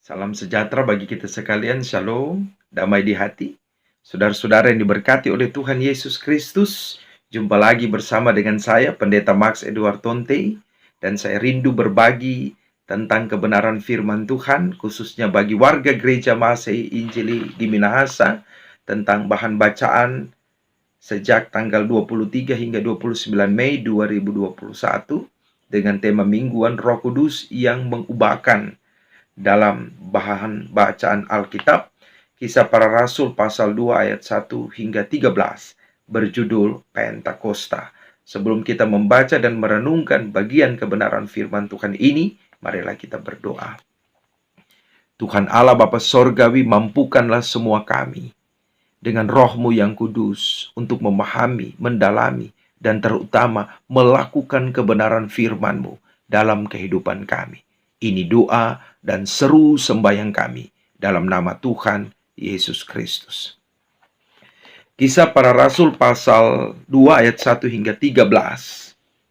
Salam sejahtera bagi kita sekalian, shalom, damai di hati. Saudara-saudara yang diberkati oleh Tuhan Yesus Kristus, jumpa lagi bersama dengan saya, Pendeta Max Edward Tonte, dan saya rindu berbagi tentang kebenaran firman Tuhan, khususnya bagi warga gereja Masehi Injili di Minahasa, tentang bahan bacaan sejak tanggal 23 hingga 29 Mei 2021, dengan tema Mingguan Roh Kudus yang mengubahkan. Dalam bahan bacaan Alkitab, Kisah Para Rasul pasal 2 ayat 1 hingga 13, berjudul Pentakosta. Sebelum kita membaca dan merenungkan bagian kebenaran firman Tuhan ini, marilah kita berdoa. Tuhan Allah Bapa Sorgawi, mampukanlah semua kami dengan roh-Mu yang kudus untuk memahami, mendalami, dan terutama melakukan kebenaran firman-Mu dalam kehidupan kami. Ini doa dan seru sembahyang kami dalam nama Tuhan Yesus Kristus. Kisah Para Rasul pasal 2 ayat 1 hingga 13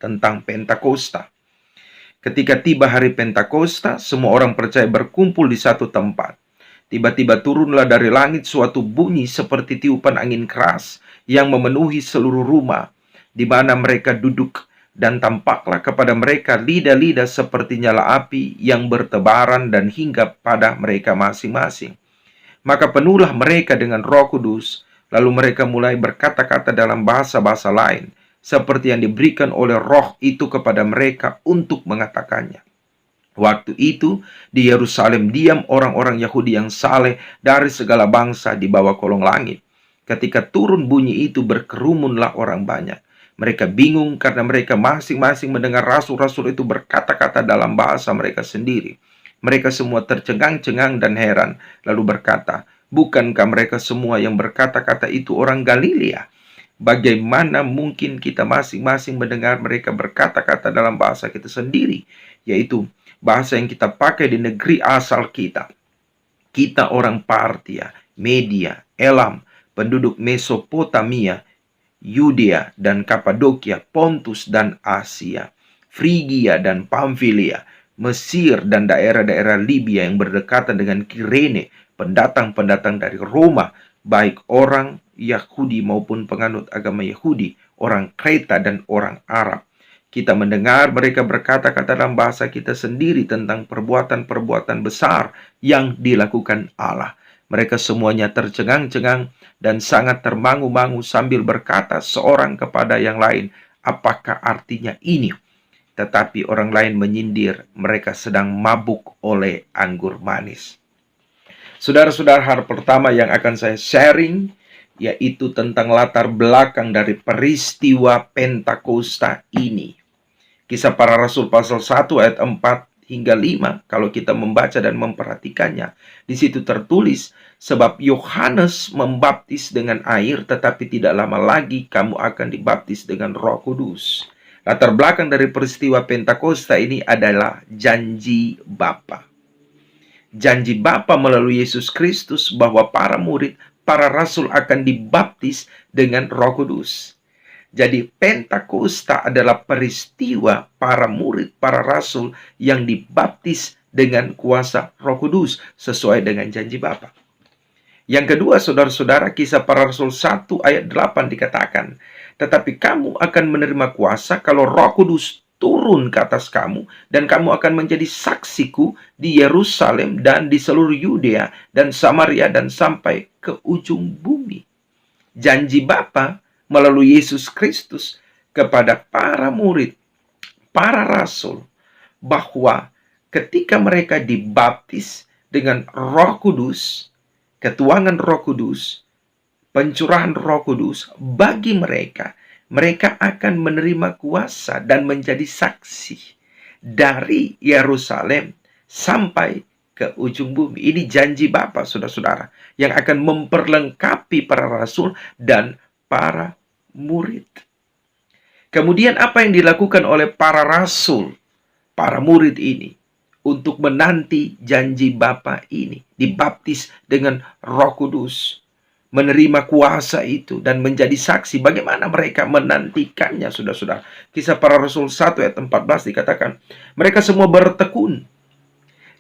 tentang Pentakosta. Ketika tiba hari Pentakosta, semua orang percaya berkumpul di satu tempat. Tiba-tiba turunlah dari langit suatu bunyi seperti tiupan angin keras yang memenuhi seluruh rumah di mana mereka duduk, dan tampaklah kepada mereka lidah-lidah seperti nyala api yang bertebaran dan hinggap pada mereka masing-masing. Maka penuhlah mereka dengan Roh Kudus, lalu mereka mulai berkata-kata dalam bahasa-bahasa lain, seperti yang diberikan oleh Roh itu kepada mereka untuk mengatakannya. Waktu itu di Yerusalem diam orang-orang Yahudi yang saleh dari segala bangsa di bawah kolong langit. Ketika turun bunyi itu, berkerumunlah orang banyak. Mereka bingung karena mereka masing-masing mendengar rasul-rasul itu berkata-kata dalam bahasa mereka sendiri. Mereka semua tercengang-cengang dan heran, lalu berkata, "Bukankah mereka semua yang berkata-kata itu orang Galilea? Bagaimana mungkin kita masing-masing mendengar mereka berkata-kata dalam bahasa kita sendiri, yaitu bahasa yang kita pakai di negeri asal kita? Kita orang Partia, Media, Elam, penduduk Mesopotamia, Yudea dan Kapadokia, Pontus dan Asia, Frigia dan Pamfilia, Mesir dan daerah-daerah Libya yang berdekatan dengan Kirene, pendatang-pendatang dari Roma, baik orang Yahudi maupun penganut agama Yahudi, orang Kreta dan orang Arab. Kita mendengar mereka berkata-kata dalam bahasa kita sendiri tentang perbuatan-perbuatan besar yang dilakukan Allah." Mereka semuanya tercengang-cengang dan sangat termangu-mangu sambil berkata seorang kepada yang lain, "Apakah artinya ini?" Tetapi orang lain menyindir, mereka sedang mabuk oleh anggur manis. Saudara-saudara, hal pertama yang akan saya sharing yaitu tentang latar belakang dari peristiwa Pentakosta ini. Kisah Para Rasul pasal 1 ayat 4 hingga 5, kalau kita membaca dan memperhatikannya, di situ tertulis, "Sebab Yohanes membaptis dengan air, tetapi tidak lama lagi kamu akan dibaptis dengan Roh Kudus." Latar belakang dari peristiwa Pentakosta ini adalah janji Bapa. Janji Bapa melalui Yesus Kristus bahwa para murid, para rasul akan dibaptis dengan Roh Kudus. Jadi Pentakosta adalah peristiwa para murid, para rasul yang dibaptis dengan kuasa Roh Kudus sesuai dengan janji Bapa. Yang kedua, saudara-saudara, Kisah Para Rasul 1 ayat 8 dikatakan, "Tetapi kamu akan menerima kuasa kalau Roh Kudus turun ke atas kamu, dan kamu akan menjadi saksiku di Yerusalem dan di seluruh Yudea dan Samaria dan sampai ke ujung bumi." Janji Bapa melalui Yesus Kristus kepada para murid, para rasul, bahwa ketika mereka dibaptis dengan Roh Kudus, ketuangan Roh Kudus, pencurahan Roh Kudus bagi mereka, mereka akan menerima kuasa dan menjadi saksi dari Yerusalem sampai ke ujung bumi. Ini janji Bapa, saudara-saudara, yang akan memperlengkapi para rasul dan para murid. Kemudian apa yang dilakukan oleh para rasul, para murid ini untuk menanti janji Bapa ini? Dibaptis dengan Roh Kudus, menerima kuasa itu dan menjadi saksi. Bagaimana mereka menantikannya, saudara-saudara? Kisah Para Rasul 1 ayat 14 dikatakan, "Mereka semua bertekun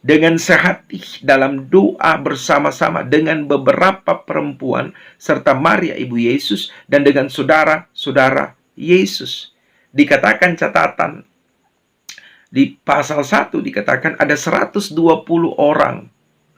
dengan sehati dalam doa bersama-sama dengan beberapa perempuan serta Maria ibu Yesus dan dengan saudara-saudara Yesus. Dikatakan catatan di pasal 1 dikatakan ada 120 orang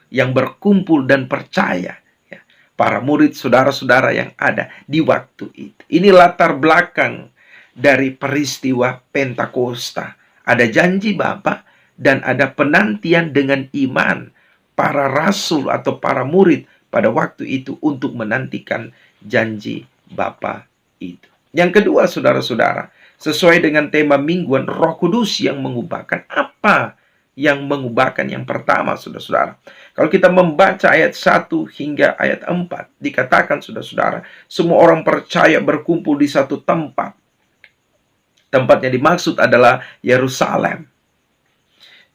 yang berkumpul dan percaya. Ya, para murid saudara-saudara yang ada di waktu itu. Ini latar belakang dari peristiwa Pentakosta. Ada janji Bapa dan ada penantian dengan iman para rasul atau para murid pada waktu itu untuk menantikan janji Bapa itu. Yang kedua, saudara-saudara, sesuai dengan tema mingguan, Roh Kudus yang mengubahkan. Apa yang mengubahkan? Yang pertama, saudara-saudara, kalau kita membaca ayat 1 hingga ayat 4, dikatakan, saudara-saudara, semua orang percaya berkumpul di satu tempat. Tempatnya dimaksud adalah Yerusalem.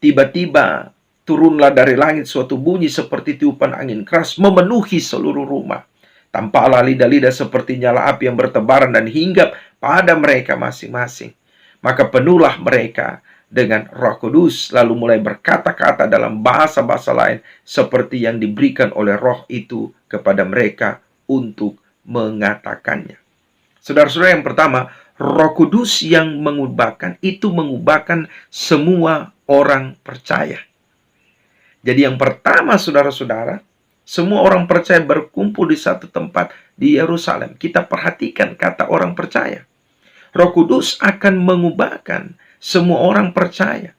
Tiba-tiba turunlah dari langit suatu bunyi seperti tiupan angin keras memenuhi seluruh rumah. Tampaklah lidah-lidah seperti nyala api yang bertebaran dan hinggap pada mereka masing-masing. Maka penuhlah mereka dengan Roh Kudus, lalu mulai berkata-kata dalam bahasa-bahasa lain seperti yang diberikan oleh Roh itu kepada mereka untuk mengatakannya. Saudara-saudara, yang pertama, Roh Kudus yang mengubahkan itu mengubahkan semua orang percaya. Jadi yang pertama, saudara-saudara, semua orang percaya berkumpul di satu tempat di Yerusalem. Kita perhatikan kata orang percaya. Roh Kudus akan mengubahkan semua orang percaya.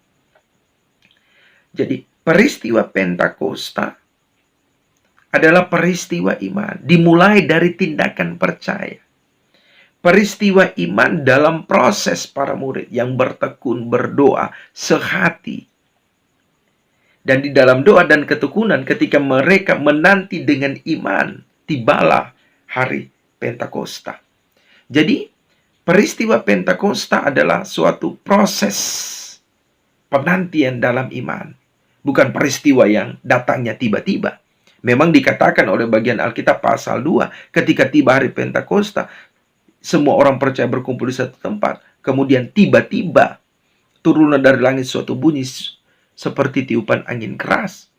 Jadi peristiwa Pentakosta adalah peristiwa iman. Dimulai dari tindakan percaya. Peristiwa iman dalam proses para murid yang bertekun, berdoa, sehati. Dan di dalam doa dan ketekunan ketika mereka menanti dengan iman, tibalah hari Pentakosta. Jadi, peristiwa Pentakosta adalah suatu proses penantian dalam iman. Bukan peristiwa yang datangnya tiba-tiba. Memang dikatakan oleh bagian Alkitab pasal 2, ketika tiba hari Pentakosta, semua orang percaya berkumpul di satu tempat. Kemudian tiba-tiba turunlah dari langit suatu bunyi seperti tiupan angin keras.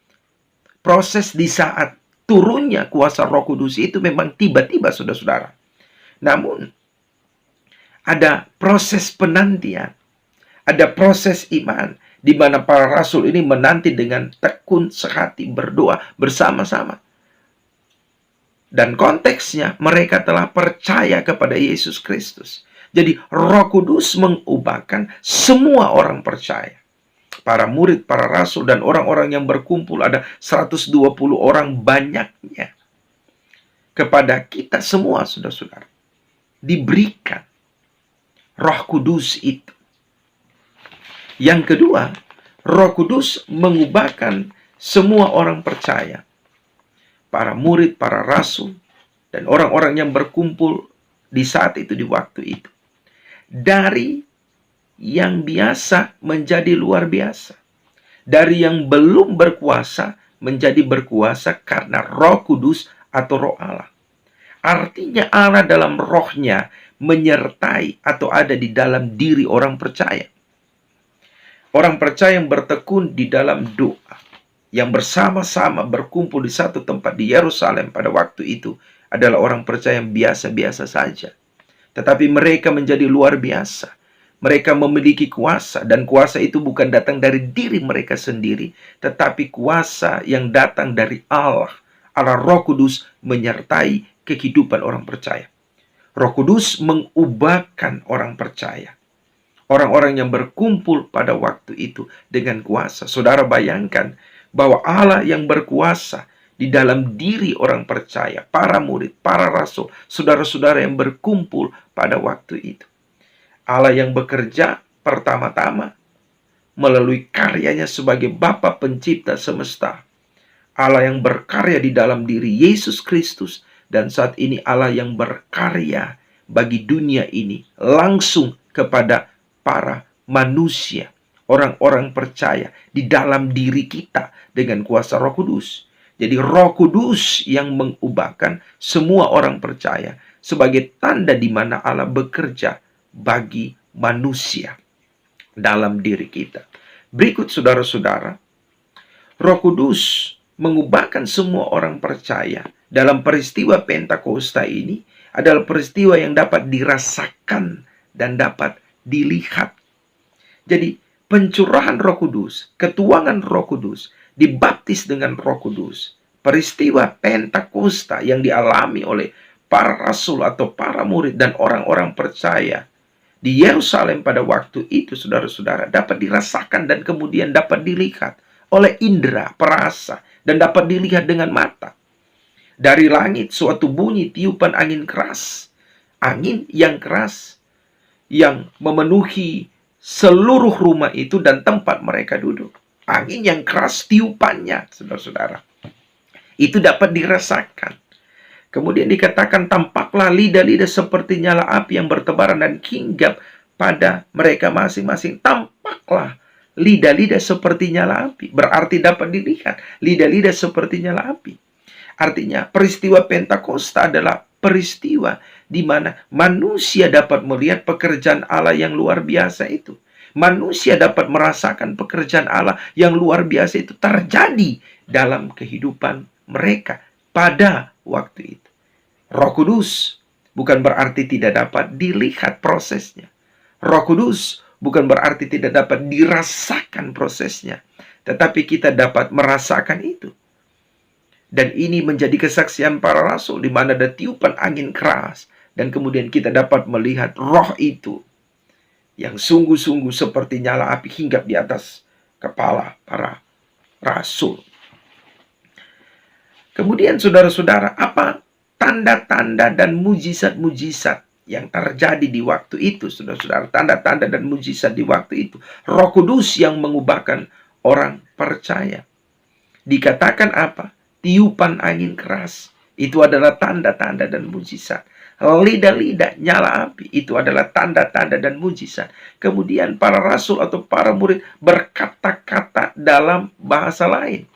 Proses di saat turunnya kuasa Roh Kudus itu memang tiba-tiba, saudara-saudara. Namun, ada proses penantian. Ada proses iman. Di mana para rasul ini menanti dengan tekun sehati berdoa bersama-sama. Dan konteksnya mereka telah percaya kepada Yesus Kristus. Jadi Roh Kudus mengubahkan semua orang percaya. Para murid, para rasul, dan orang-orang yang berkumpul ada 120 orang banyaknya. Kepada kita semua, saudara-saudara, diberikan Roh Kudus itu. Yang kedua, Roh Kudus mengubahkan semua orang percaya. Para murid, para rasul, dan orang-orang yang berkumpul di saat itu, di waktu itu. Dari yang biasa menjadi luar biasa. Dari yang belum berkuasa menjadi berkuasa karena Roh Kudus atau Roh Allah. Artinya Allah dalam rohnya menyertai atau ada di dalam diri orang percaya. Orang percaya yang bertekun di dalam doa, yang bersama-sama berkumpul di satu tempat di Yerusalem pada waktu itu adalah orang percaya yang biasa-biasa saja. Tetapi mereka menjadi luar biasa. Mereka memiliki kuasa, dan kuasa itu bukan datang dari diri mereka sendiri, tetapi kuasa yang datang dari Allah. Allah Roh Kudus menyertai kehidupan orang percaya. Roh Kudus mengubahkan orang percaya. Orang-orang yang berkumpul pada waktu itu dengan kuasa. Saudara bayangkan bahwa Allah yang berkuasa di dalam diri orang percaya, para murid, para rasul, saudara-saudara yang berkumpul pada waktu itu. Allah yang bekerja pertama-tama melalui karyanya sebagai Bapa pencipta semesta. Allah yang berkarya di dalam diri Yesus Kristus, dan saat ini Allah yang berkarya bagi dunia ini langsung kepada para manusia. Orang-orang percaya di dalam diri kita dengan kuasa Roh Kudus. Jadi Roh Kudus yang mengubahkan semua orang percaya sebagai tanda di mana Allah bekerja bagi manusia dalam diri kita. Berikut, saudara-saudara, Roh Kudus mengubahkan semua orang percaya dalam peristiwa Pentakosta ini adalah peristiwa yang dapat dirasakan dan dapat dilihat. Jadi pencurahan Roh Kudus, ketuangan Roh Kudus, dibaptis dengan Roh Kudus, peristiwa Pentakosta yang dialami oleh para rasul atau para murid dan orang-orang percaya di Yerusalem pada waktu itu, saudara-saudara, dapat dirasakan dan kemudian dapat dilihat oleh indera, perasa, dan dapat dilihat dengan mata. Dari langit suatu bunyi tiupan angin keras. Angin yang keras yang memenuhi seluruh rumah itu dan tempat mereka duduk. Angin yang keras tiupannya, saudara-saudara. Itu dapat dirasakan. Kemudian dikatakan tampaklah lidah-lidah seperti nyala api yang bertebaran dan hinggap pada mereka masing-masing. Tampaklah lidah-lidah seperti nyala api. Berarti dapat dilihat lidah-lidah seperti nyala api. Artinya peristiwa Pentakosta adalah peristiwa di mana manusia dapat melihat pekerjaan Allah yang luar biasa itu. Manusia dapat merasakan pekerjaan Allah yang luar biasa itu terjadi dalam kehidupan mereka pada waktu itu. Roh Kudus bukan berarti tidak dapat dilihat prosesnya. Roh Kudus bukan berarti tidak dapat dirasakan prosesnya. Tetapi kita dapat merasakan itu. Dan ini menjadi kesaksian para rasul di mana ada tiupan angin keras. Dan kemudian kita dapat melihat roh itu yang sungguh-sungguh seperti nyala api hinggap di atas kepala para rasul. Kemudian saudara-saudara, apa tanda-tanda dan mujizat-mujizat yang terjadi di waktu itu, saudara-saudara? Tanda-tanda dan mujizat di waktu itu. Roh Kudus yang mengubahkan orang percaya. Dikatakan apa? Tiupan angin keras. Itu adalah tanda-tanda dan mujizat. Lidah-lidah nyala api. Itu adalah tanda-tanda dan mujizat. Kemudian para rasul atau para murid berkata-kata dalam bahasa lain.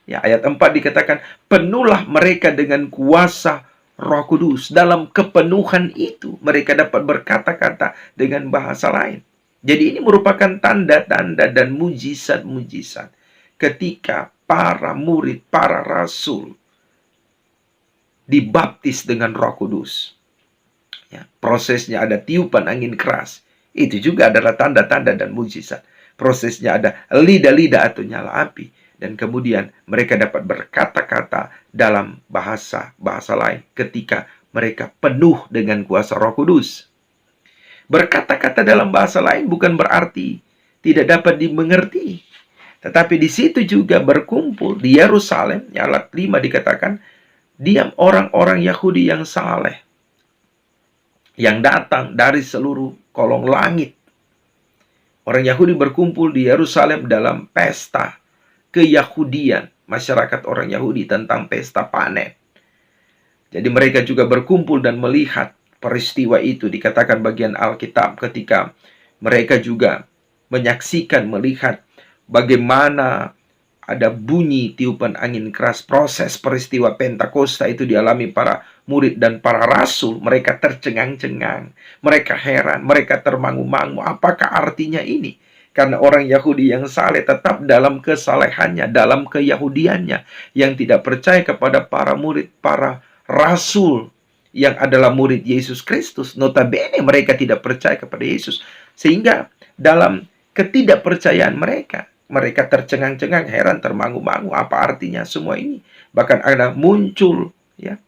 Ya, ayat 4 dikatakan, penuhlah mereka dengan kuasa Roh Kudus. Dalam kepenuhan itu, mereka dapat berkata-kata dengan bahasa lain. Jadi ini merupakan tanda-tanda dan mujizat-mujizat ketika para murid, para rasul dibaptis dengan Roh Kudus. Ya, prosesnya ada tiupan angin keras. Itu juga adalah tanda-tanda dan mujizat. Prosesnya ada lidah-lidah atau nyala api. Dan kemudian mereka dapat berkata-kata dalam bahasa lain ketika mereka penuh dengan kuasa Roh Kudus. Berkata-kata dalam bahasa lain bukan berarti tidak dapat dimengerti. Tetapi di situ juga berkumpul di Yerusalem, ayat 5 dikatakan, diam orang-orang Yahudi yang saleh, yang datang dari seluruh kolong langit. Orang Yahudi berkumpul di Yerusalem dalam pesta keyahudian, masyarakat orang Yahudi tentang pesta panen. Jadi mereka juga berkumpul dan melihat peristiwa itu. Dikatakan bagian Alkitab ketika mereka juga menyaksikan, melihat bagaimana ada bunyi tiupan angin keras. Proses peristiwa Pentakosta itu dialami para murid dan para rasul. Mereka tercengang-cengang, mereka heran, mereka termangu-mangu. Apakah artinya ini? Karena orang Yahudi yang saleh tetap dalam kesalehannya, dalam keyahudiannya, yang tidak percaya kepada para murid, para rasul yang adalah murid Yesus Kristus. Notabene mereka tidak percaya kepada Yesus. Sehingga dalam ketidakpercayaan mereka, mereka tercengang-cengang, heran, termangu-mangu. Apa artinya semua ini? Bahkan ada muncul ya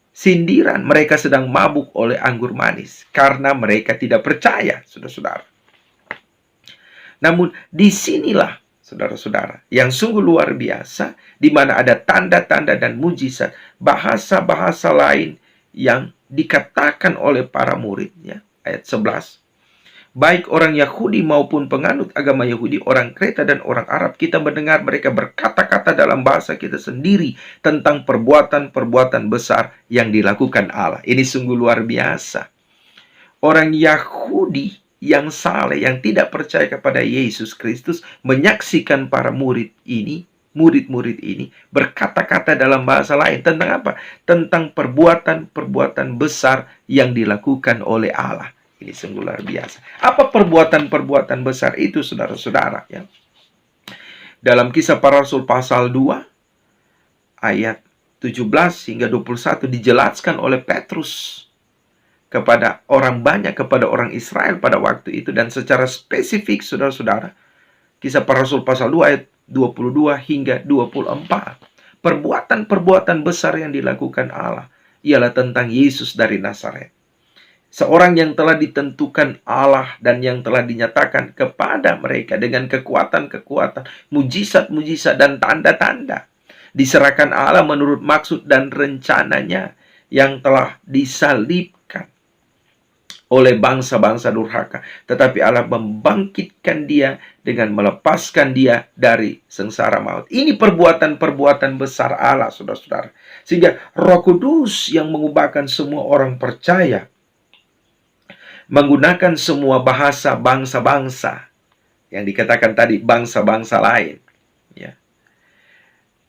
sindiran, mereka sedang mabuk oleh anggur manis karena mereka tidak percaya, saudara-saudara. Namun disinilah, saudara-saudara, yang sungguh luar biasa, di mana ada tanda-tanda dan mujizat, bahasa-bahasa lain yang dikatakan oleh para murid. Ya, ayat 11. Baik orang Yahudi maupun penganut agama Yahudi, orang Kreta dan orang Arab, kita mendengar mereka berkata-kata dalam bahasa kita sendiri tentang perbuatan-perbuatan besar yang dilakukan Allah. Ini sungguh luar biasa. Orang Yahudi yang saleh, yang tidak percaya kepada Yesus Kristus, menyaksikan para murid-murid ini berkata-kata dalam bahasa lain tentang apa? Tentang perbuatan-perbuatan besar yang dilakukan oleh Allah. Ini sungguh luar biasa. Apa perbuatan-perbuatan besar itu, saudara-saudara? Ya. Dalam Kisah Para Rasul pasal 2 ayat 17 hingga 21 dijelaskan oleh Petrus kepada orang banyak, kepada orang Israel pada waktu itu, dan secara spesifik saudara-saudara, Kisah Para Rasul pasal 2 ayat 22 hingga 24. Perbuatan-perbuatan besar yang dilakukan Allah ialah tentang Yesus dari Nazaret. Seorang yang telah ditentukan Allah dan yang telah dinyatakan kepada mereka dengan kekuatan-kekuatan, mujizat-mujizat dan tanda-tanda. Diserahkan Allah menurut maksud dan rencananya yang telah disalibkan oleh bangsa-bangsa durhaka. Tetapi Allah membangkitkan dia dengan melepaskan dia dari sengsara maut. Ini perbuatan-perbuatan besar Allah, saudara-saudara. Sehingga Roh Kudus yang mengubahkan semua orang percaya menggunakan semua bahasa bangsa-bangsa yang dikatakan tadi, bangsa-bangsa lain, ya,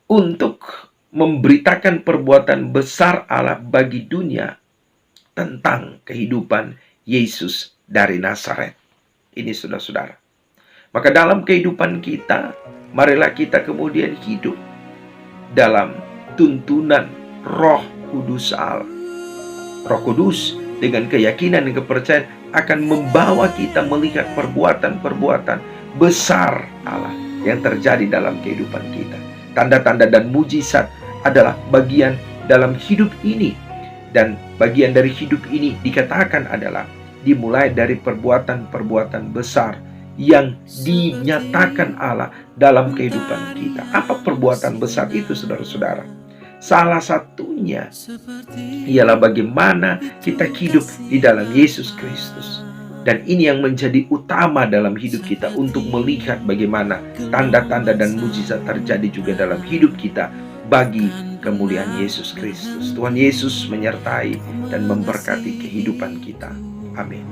untuk memberitakan perbuatan besar Allah bagi dunia tentang kehidupan Yesus dari Nazaret. Ini saudara-saudara. Maka dalam kehidupan kita, marilah kita kemudian hidup dalam tuntunan Roh Kudus Allah. Roh Kudus dengan keyakinan dan kepercayaan akan membawa kita melihat perbuatan-perbuatan besar Allah yang terjadi dalam kehidupan kita. Tanda-tanda dan mujizat adalah bagian dalam hidup ini. Dan bagian dari hidup ini dikatakan adalah dimulai dari perbuatan-perbuatan besar yang dinyatakan Allah dalam kehidupan kita. Apa perbuatan besar itu, saudara-saudara? Salah satunya ialah bagaimana kita hidup di dalam Yesus Kristus. Dan ini yang menjadi utama dalam hidup kita untuk melihat bagaimana tanda-tanda dan mujizat terjadi juga dalam hidup kita bagi kemuliaan Yesus Kristus. Tuhan Yesus menyertai dan memberkati kehidupan kita. Amin.